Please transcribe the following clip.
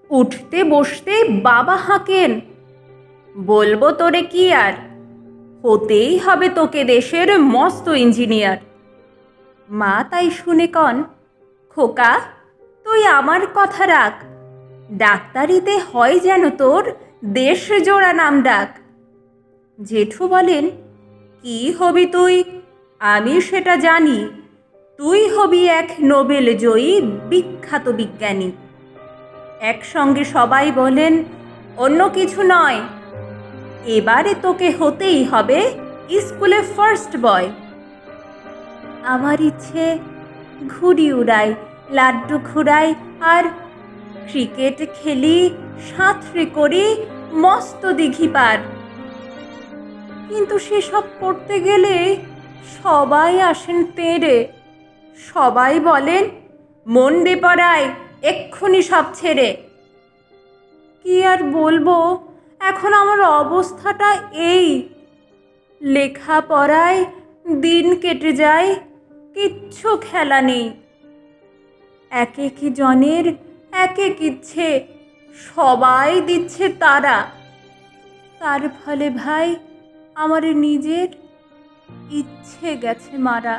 উঠতে বসতে বাবা হাঁকেন। বলবো তোরে কি আর, হতেই হবে তোকে দেশের মস্ত ইঞ্জিনিয়ার। মা তাই শুনে কন, খোকা তুই আমার কথা রাখ, ডাক্তারিতে হয় যেন তোর দেশ জোড়া নাম ডাক। জেঠু বলেন, কি হবি তুই, আমি সেটা জানি, তুই হবি এক নোবেল জয়ী বিখ্যাত বিজ্ঞানী। একসঙ্গে সবাই বলেন, অন্য কিছু নয়, এবারে তোকে হতেই হবে স্কুলে ফার্স্ট বয়। আমার ইচ্ছে ঘুড়ি উড়াই, লাড্ডু ঘুরাই, আর ক্রিকেট খেলি, সাঁতরে করি মস্ত দিঘি পার। কিন্তু সেসব করতে গেলে সবাই আসেন তেড়ে, সবাই বলেন, মন দে পড়ায়, এক্ষুনি সব ছেড়ে। কি আর বলবো, এখন আমার অবস্থাটা এই, লেখাপড়ায় দিন কেটে যায়, কিচ্ছু খেলা নেই। এক এক জনের এক এক ইচ্ছে, সবাই দিচ্ছে তারা, তার ফলে ভাই আমার নিজের ইচ্ছে গেছে মারা।